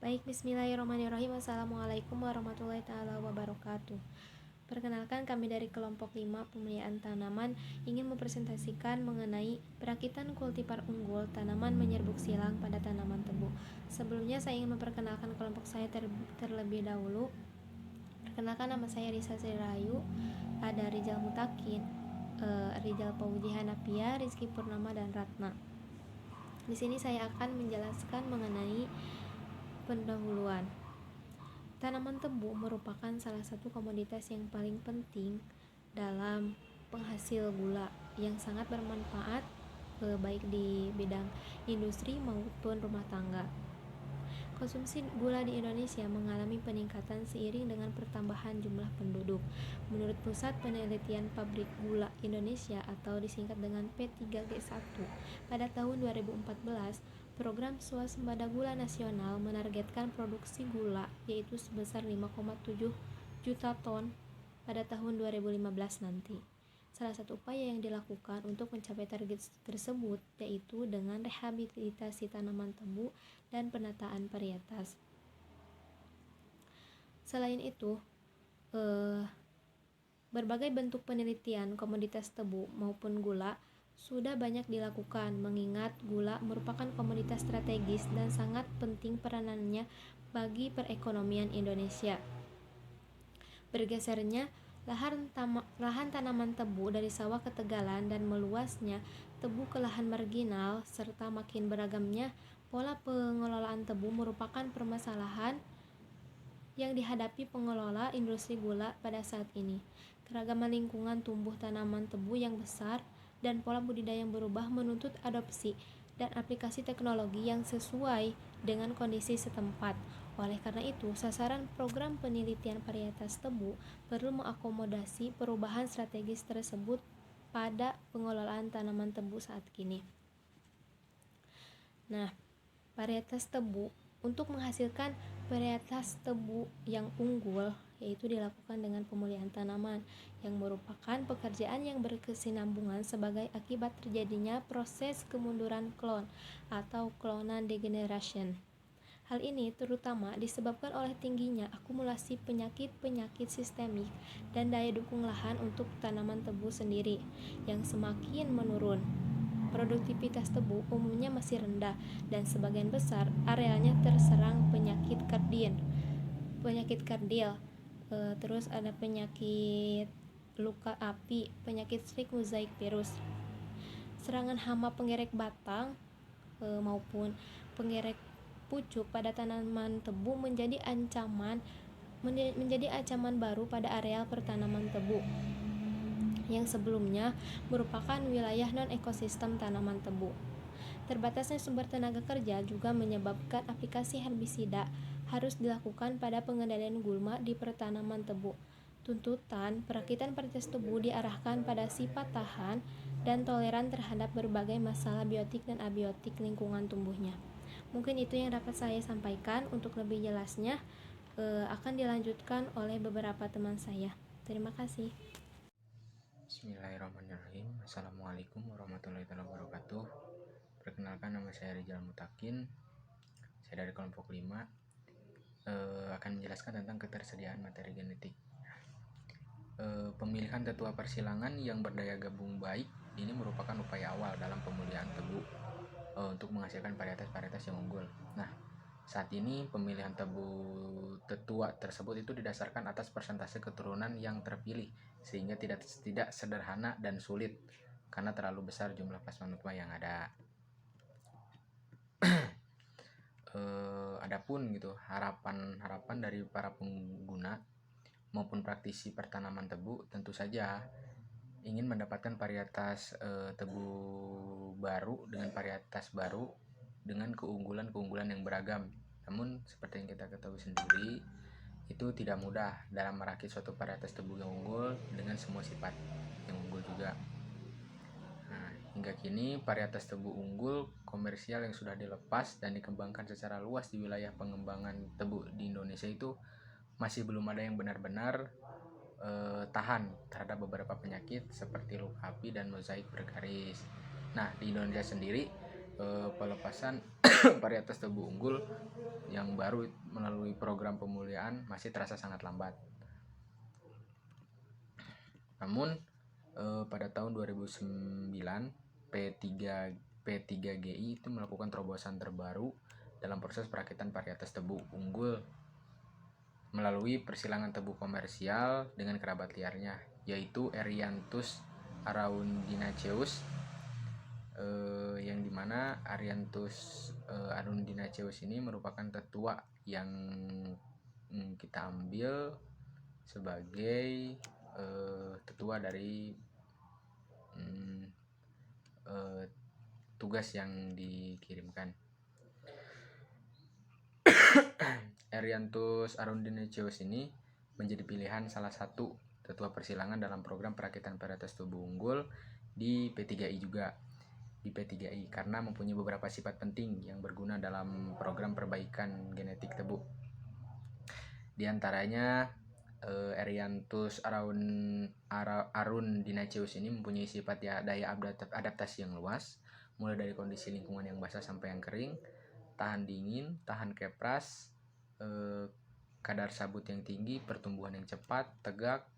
Baik, bismillahirrahmanirrahim. Assalamualaikum warahmatullahi taala wabarakatuh. Perkenalkan, kami dari kelompok 5 pemeliharaan tanaman ingin mempresentasikan mengenai perakitan kultivar unggul tanaman menyerbuk silang pada tanaman tebu. Sebelumnya saya ingin memperkenalkan kelompok saya terlebih dahulu. Perkenalkan, nama saya Risa Sri Rahayu, ada Rizal Mutakin, Rizal Pauji Hanapia, Rizky Purnama, dan Ratna. Di sini saya akan menjelaskan mengenai pendahuluan. Tanaman tebu merupakan salah satu komoditas yang paling penting dalam penghasil gula yang sangat bermanfaat baik di bidang industri maupun rumah tangga. Konsumsi gula di Indonesia mengalami peningkatan seiring dengan pertambahan jumlah penduduk. Menurut Pusat Penelitian Pabrik Gula Indonesia atau disingkat dengan P3G1, pada tahun 2014, Program Swasembada Gula Nasional menargetkan produksi gula yaitu sebesar 5,7 juta ton pada tahun 2015 nanti. Salah satu upaya yang dilakukan untuk mencapai target tersebut yaitu dengan rehabilitasi tanaman tebu dan penataan varietas. Selain itu, berbagai bentuk penelitian komoditas tebu maupun gula sudah banyak dilakukan, mengingat gula merupakan komoditas strategis dan sangat penting peranannya bagi perekonomian Indonesia. Bergesernya lahan tanaman tebu dari sawah ke tegalan dan meluasnya tebu ke lahan marginal serta makin beragamnya pola pengelolaan tebu merupakan permasalahan yang dihadapi pengelola industri gula pada saat ini. Keragaman lingkungan tumbuh tanaman tebu yang besar dan pola budidaya yang berubah menuntut adopsi dan aplikasi teknologi yang sesuai dengan kondisi setempat. Oleh karena itu, sasaran program penelitian varietas tebu perlu mengakomodasi perubahan strategis tersebut pada pengelolaan tanaman tebu saat kini. Nah, varietas tebu untuk menghasilkan varietas tebu yang unggul yaitu dilakukan dengan pemulihan tanaman yang merupakan pekerjaan yang berkesinambungan sebagai akibat terjadinya proses kemunduran klon atau clonal degeneration. Hal ini terutama disebabkan oleh tingginya akumulasi penyakit-penyakit sistemik dan daya dukung lahan untuk tanaman tebu sendiri yang semakin menurun. Produktivitas tebu umumnya masih rendah dan sebagian besar arealnya terserang penyakit kardil, terus ada penyakit luka api, penyakit streak mosaic virus, serangan hama penggerek batang maupun penggerek pucuk pada tanaman tebu menjadi ancaman baru pada areal pertanaman tebu yang sebelumnya merupakan wilayah non-ekosistem tanaman tebu. Terbatasnya sumber tenaga kerja juga menyebabkan aplikasi herbisida harus dilakukan pada pengendalian gulma di pertanaman tebu. Tuntutan perakitan varietas tebu diarahkan pada sifat tahan dan toleran terhadap berbagai masalah biotik dan abiotik lingkungan tumbuhnya. Mungkin itu yang dapat saya sampaikan. Untuk lebih jelasnya akan dilanjutkan oleh beberapa teman saya. Terima kasih. Bismillahirrahmanirrahim. Assalamualaikum warahmatullahi wabarakatuh. Perkenalkan, nama saya Rizal Mutakin. Saya dari kelompok 5 akan menjelaskan tentang ketersediaan materi genetik. Pemilihan tetua persilangan yang berdaya gabung baik ini merupakan upaya awal dalam pemulihan tebu untuk menghasilkan varietas-varietas yang unggul. Nah, saat ini pemilihan tebu tetua tersebut itu didasarkan atas persentase keturunan yang terpilih, sehingga tidak sederhana dan sulit karena terlalu besar jumlah plasma nutma yang ada. Adapun gitu harapan dari para pengguna maupun praktisi pertanaman tebu tentu saja ingin mendapatkan varietas tebu baru dengan varietas baru dengan keunggulan yang beragam. Namun seperti yang kita ketahui sendiri, itu tidak mudah dalam merakit suatu varietas tebu yang unggul dengan semua sifat yang unggul juga. Nah, hingga kini varietas tebu unggul komersial yang sudah dilepas dan dikembangkan secara luas di wilayah pengembangan tebu di Indonesia itu masih belum ada yang benar-benar tahan terhadap beberapa penyakit seperti luka api dan mozaik bergaris. Nah, di Indonesia sendiri pelepasan varietas tebu unggul yang baru melalui program pemuliaan masih terasa sangat lambat. Namun pada tahun 2009 P3GI itu melakukan terobosan terbaru dalam proses perakitan varietas tebu unggul melalui persilangan tebu komersial dengan kerabat liarnya, yaitu Erianthus arundinaceus, yang dimana Erianthus arundinaceus ini merupakan tetua yang kita ambil sebagai tetua dari tugas yang dikirimkan. Erianthus arundinaceus ini menjadi pilihan salah satu tetua persilangan dalam program perakitan varietas tebu unggul di P3I juga. Di P3I karena mempunyai beberapa sifat penting yang berguna dalam program perbaikan genetik tebu. Di antaranya Erianthus arundinaceus ini mempunyai sifat daya adaptasi yang luas, mulai dari kondisi lingkungan yang basah sampai yang kering, tahan dingin, tahan kepras, kadar sabut yang tinggi, pertumbuhan yang cepat, tegak,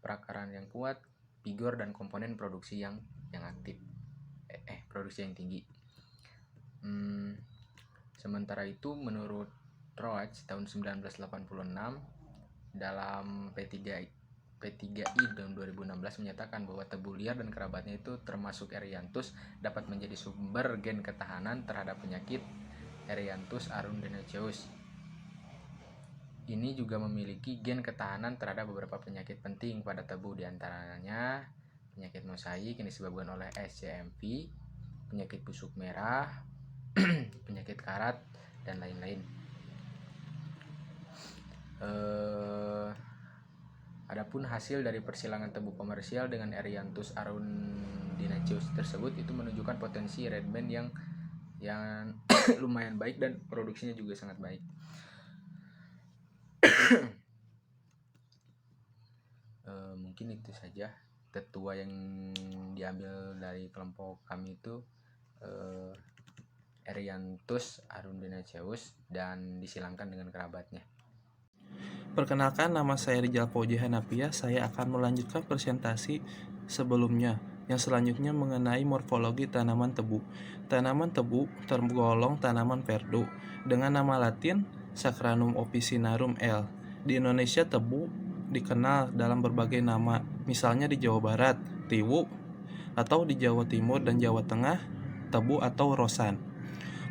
perakaran yang kuat, vigor, dan komponen produksi yang aktif, produksi yang tinggi. Sementara itu menurut Roach tahun 1986 dalam P3I tahun 2016 menyatakan bahwa tebu liar dan kerabatnya itu termasuk Erianthus dapat menjadi sumber gen ketahanan terhadap penyakit Erianthus arundinaceus. Ini juga memiliki gen ketahanan terhadap beberapa penyakit penting pada tebu, diantaranya penyakit mosaik yang disebabkan oleh SCMV, penyakit busuk merah, penyakit karat, dan lain-lain. Adapun hasil dari persilangan tebu komersial dengan Erianthus arundinaceus tersebut itu menunjukkan potensi red band yang lumayan baik dan produksinya juga sangat baik. Mungkin itu saja tetua yang diambil dari kelompok kami itu Erianthus arundinaceus dan disilangkan dengan kerabatnya. Perkenalkan, nama saya Rijal Fauzi Hanafia. Saya akan melanjutkan presentasi sebelumnya yang selanjutnya mengenai morfologi tanaman tebu. Tanaman tebu tergolong tanaman perdu dengan nama latin Saccharinum officinarum L. Di Indonesia tebu dikenal dalam berbagai nama, misalnya di Jawa Barat, tiwu, atau di Jawa Timur dan Jawa Tengah, tebu atau rosan.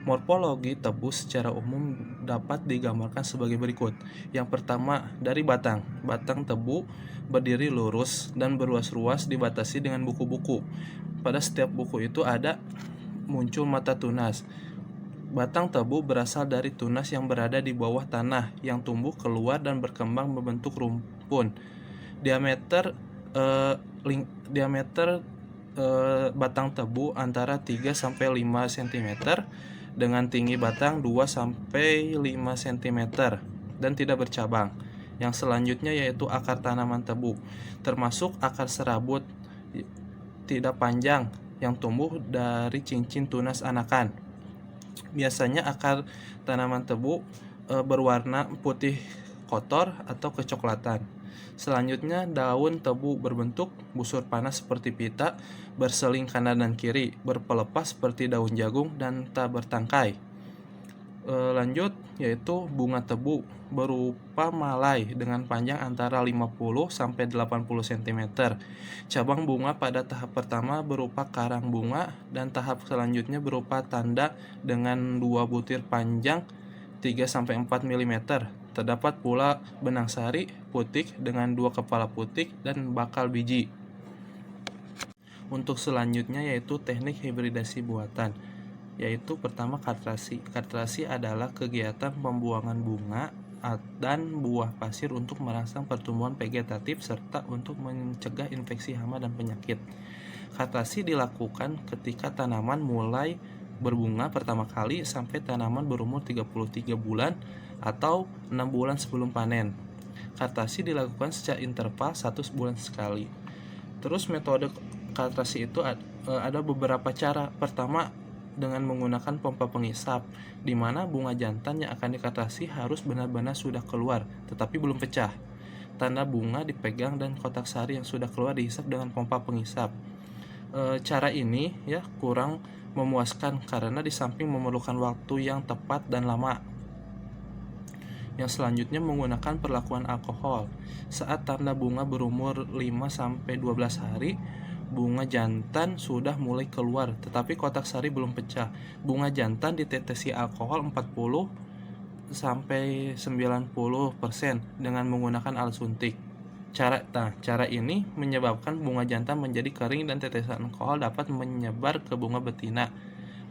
Morfologi tebu secara umum dapat digambarkan sebagai berikut. Yang pertama, dari batang. Batang tebu berdiri lurus dan berruas-ruas dibatasi dengan buku-buku. Pada setiap buku itu ada muncul mata tunas. Batang tebu berasal dari tunas yang berada di bawah tanah yang tumbuh keluar dan berkembang membentuk rumpun. Diameter batang tebu antara 3 sampai 5 cm dengan tinggi batang 2 sampai 5 cm dan tidak bercabang. Yang selanjutnya yaitu akar tanaman tebu, termasuk akar serabut tidak panjang yang tumbuh dari cincin tunas anakan. Biasanya akar tanaman tebu berwarna putih kotor atau kecoklatan. Selanjutnya, daun tebu berbentuk busur panas seperti pita, berseling kanan dan kiri, berpelepas seperti daun jagung, dan tak bertangkai. Lanjut, yaitu bunga tebu berupa malai dengan panjang antara 50 sampai 80 cm. Cabang bunga pada tahap pertama berupa karang bunga dan tahap selanjutnya berupa tanda dengan 2 butir panjang 3 sampai 4 mm. Terdapat pula benang sari, putik dengan 2 kepala putik dan bakal biji. Untuk selanjutnya yaitu teknik hibridasi buatan, yaitu pertama katrasi. Katrasi adalah kegiatan pembuangan bunga dan buah pasir untuk merangsang pertumbuhan vegetatif serta untuk mencegah infeksi hama dan penyakit. Katrasi dilakukan ketika tanaman mulai berbunga pertama kali sampai tanaman berumur 33 bulan atau 6 bulan sebelum panen. Katrasi dilakukan secara interval 1 bulan sekali. Terus metode katrasi itu ada beberapa cara. Pertama, dengan menggunakan pompa pengisap, di mana bunga jantan yang akan dikatasi harus benar-benar sudah keluar, tetapi belum pecah. Tanda bunga dipegang dan kotak sari yang sudah keluar dihisap dengan pompa pengisap. Cara ini ya kurang memuaskan karena di samping memerlukan waktu yang tepat dan lama. Yang selanjutnya menggunakan perlakuan alkohol. Saat tanda bunga berumur 5-12 hari, bunga jantan sudah mulai keluar, tetapi kotak sari belum pecah. Bunga jantan ditetesi alkohol 40-90% dengan menggunakan alat suntik. Cara ini menyebabkan bunga jantan menjadi kering dan tetesan alkohol dapat menyebar ke bunga betina.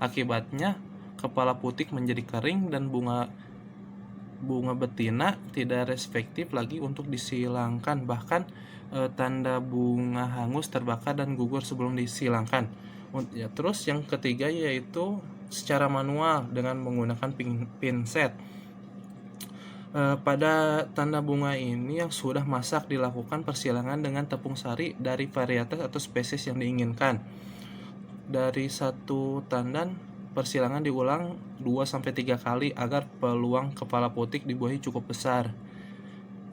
Akibatnya, kepala putik menjadi kering dan bunga betina tidak respektif lagi untuk disilangkan, bahkan tanda bunga hangus, terbakar, dan gugur sebelum disilangkan. Terus yang ketiga yaitu secara manual dengan menggunakan pinset. Pada tanda bunga ini yang sudah masak dilakukan persilangan dengan tepung sari dari varietas atau spesies yang diinginkan. Dari satu tandan, persilangan diulang 2-3 kali agar peluang kepala putik dibuahi cukup besar.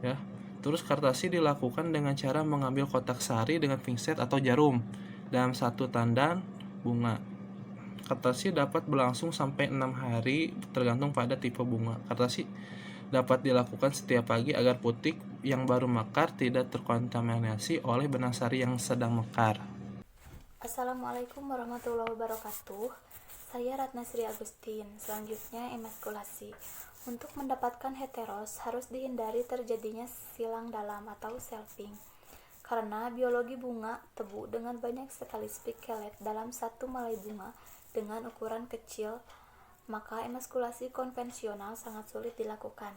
Ya. Terus kartasi dilakukan dengan cara mengambil kotak sari dengan pinset atau jarum dalam satu tandan bunga. Kartasi dapat berlangsung sampai 6 hari tergantung pada tipe bunga. Kartasi dapat dilakukan setiap pagi agar putik yang baru mekar tidak terkontaminasi oleh benang sari yang sedang mekar. Assalamualaikum warahmatullahi wabarakatuh. Saya Ratna Sri Agustin. Selanjutnya emaskulasi. Untuk mendapatkan heteros harus dihindari terjadinya silang dalam atau selfing. Karena biologi bunga tebu dengan banyak sekali spikelet dalam satu malai bunga dengan ukuran kecil, maka emaskulasi konvensional sangat sulit dilakukan.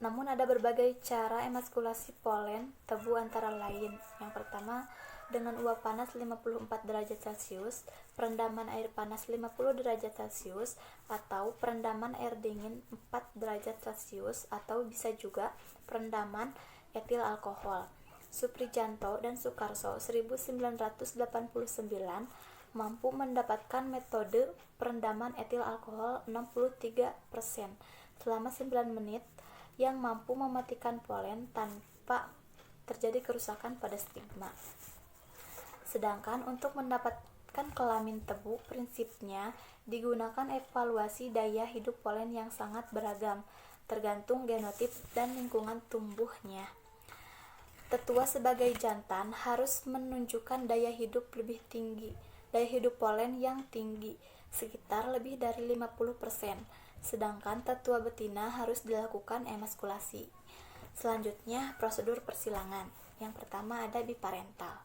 Namun ada berbagai cara emaskulasi polen tebu antara lain. Yang pertama, dengan uap panas 54 derajat Celcius, perendaman air panas 50 derajat Celcius, atau perendaman air dingin 4 derajat Celcius, atau bisa juga perendaman etil alkohol. Suprijanto dan Sukarso 1989 mampu mendapatkan metode perendaman etil alkohol 63% selama 9 menit yang mampu mematikan polen tanpa terjadi kerusakan pada stigma. Sedangkan untuk mendapatkan kelamin tebu, prinsipnya digunakan evaluasi daya hidup polen yang sangat beragam, tergantung genotip dan lingkungan tumbuhnya. Tetua sebagai jantan harus menunjukkan daya hidup polen yang tinggi, sekitar lebih dari 50%, sedangkan tetua betina harus dilakukan emaskulasi. Selanjutnya, prosedur persilangan. Yang pertama ada biparental.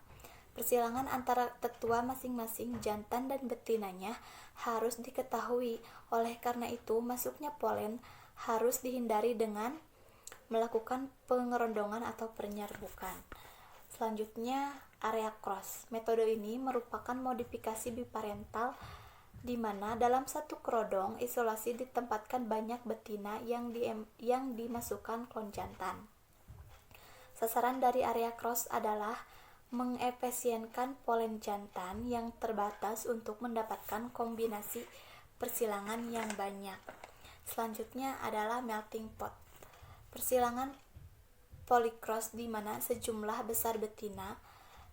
Persilangan antara tetua masing-masing jantan dan betinanya harus diketahui, oleh karena itu masuknya polen harus dihindari dengan melakukan pengerondongan atau penyerbukan. Selanjutnya, area cross. Metode ini merupakan modifikasi biparental di mana dalam satu kerodong isolasi ditempatkan banyak betina yang dimasukkan klon jantan. Sasaran dari area cross adalah mengefisienkan polen jantan yang terbatas untuk mendapatkan kombinasi persilangan yang banyak. Selanjutnya adalah melting pot. Persilangan polycross di mana sejumlah besar betina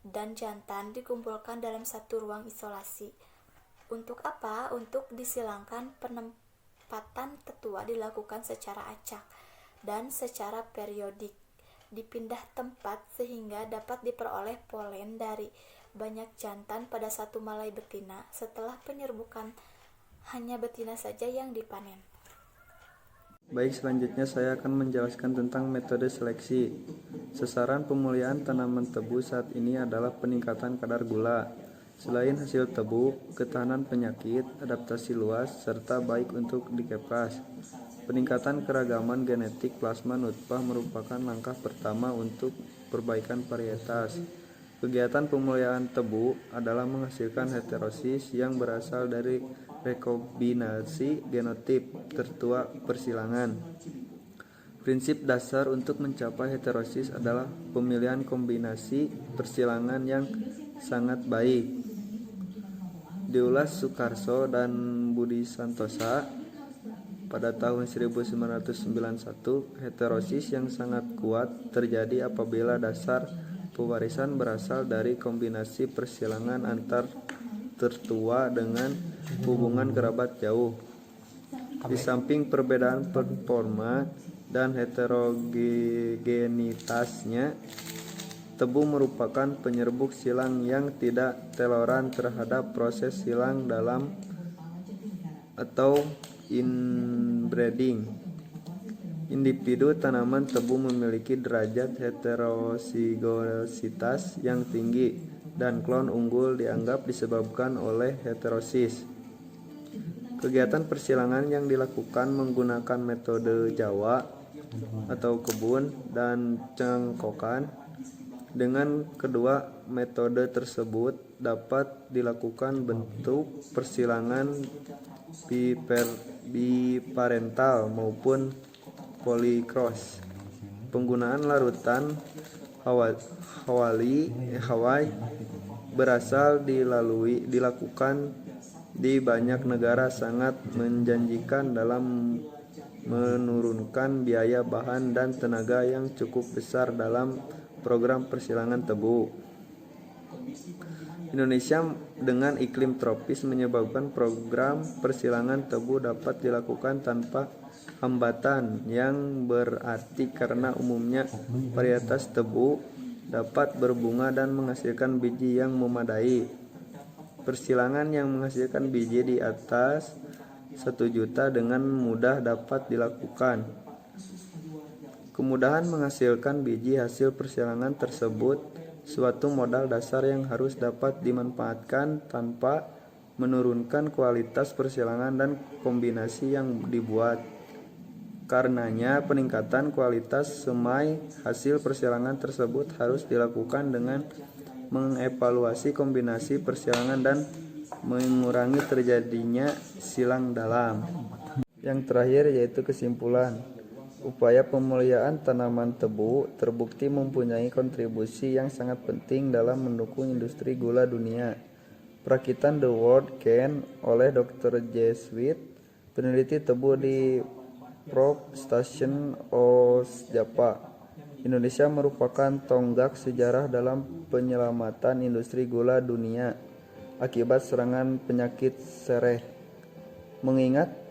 dan jantan dikumpulkan dalam satu ruang isolasi. Untuk apa? Untuk disilangkan. Penempatan tetua dilakukan secara acak dan secara periodik, dipindah tempat sehingga dapat diperoleh polen dari banyak jantan pada satu malai betina. Setelah penyerbukan, hanya betina saja yang dipanen. Baik, selanjutnya saya akan menjelaskan tentang metode seleksi. Sasaran pemulihan tanaman tebu saat ini adalah peningkatan kadar gula. Selain hasil tebu, ketahanan penyakit, adaptasi luas, serta baik untuk dikepas. Peningkatan keragaman genetik plasma nutfah merupakan langkah pertama untuk perbaikan varietas. Kegiatan pemulihan tebu adalah menghasilkan heterosis yang berasal dari rekombinasi genotip tertua persilangan. Prinsip dasar untuk mencapai heterosis adalah pemilihan kombinasi persilangan yang sangat baik. Diulas Sukarso dan Budi Santosa pada tahun 1991, heterosis yang sangat kuat terjadi apabila dasar pewarisan berasal dari kombinasi persilangan antar tertua dengan hubungan kerabat jauh. Di samping perbedaan performa dan heterogenitasnya, tebu merupakan penyerbuk silang yang tidak toleran terhadap proses silang dalam atau inbreeding. Individu tanaman tebu memiliki derajat heterozigositas yang tinggi dan klon unggul dianggap disebabkan oleh heterosis. Kegiatan persilangan yang dilakukan menggunakan metode Jawa atau kebun dan cengkokan. Dengan kedua metode tersebut dapat dilakukan bentuk persilangan biparental maupun polycross. Penggunaan larutan Hawaii berasal dilakukan di banyak negara, sangat menjanjikan dalam menurunkan biaya bahan dan tenaga yang cukup besar dalam program persilangan tebu. Indonesia dengan iklim tropis menyebabkan program persilangan tebu dapat dilakukan tanpa hambatan, yang berarti karena umumnya varietas tebu dapat berbunga dan menghasilkan biji yang memadai. Persilangan yang menghasilkan biji di atas 1 juta dengan mudah dapat dilakukan. Kemudahan menghasilkan biji hasil persilangan tersebut suatu modal dasar yang harus dapat dimanfaatkan tanpa menurunkan kualitas persilangan dan kombinasi yang dibuat. Karenanya, peningkatan kualitas semai hasil persilangan tersebut harus dilakukan dengan mengevaluasi kombinasi persilangan dan mengurangi terjadinya silang dalam. Yang terakhir yaitu kesimpulan. Upaya pemuliaan tanaman tebu terbukti mempunyai kontribusi yang sangat penting dalam mendukung industri gula dunia. Perakitan The World Can oleh Dr. Jesuit, peneliti tebu di Prop Station Osjapa. Indonesia merupakan tonggak sejarah dalam penyelamatan industri gula dunia akibat serangan penyakit sereh. Mengingat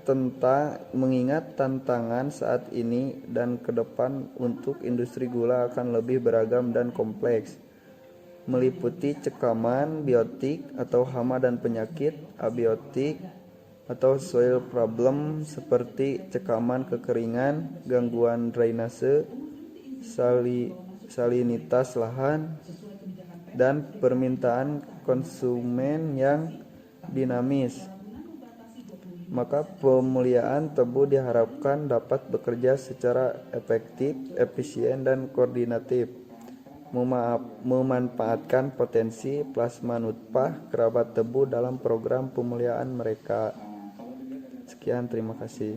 tantangan saat ini dan ke depan untuk industri gula akan lebih beragam dan kompleks, meliputi cekaman biotik atau hama dan penyakit, abiotik atau soil problem seperti cekaman kekeringan, gangguan drainase, salinitas lahan, dan permintaan konsumen yang dinamis. Maka pemuliaan tebu diharapkan dapat bekerja secara efektif, efisien, dan koordinatif, memanfaatkan potensi plasma nutfah kerabat tebu dalam program pemuliaan mereka. Sekian, terima kasih.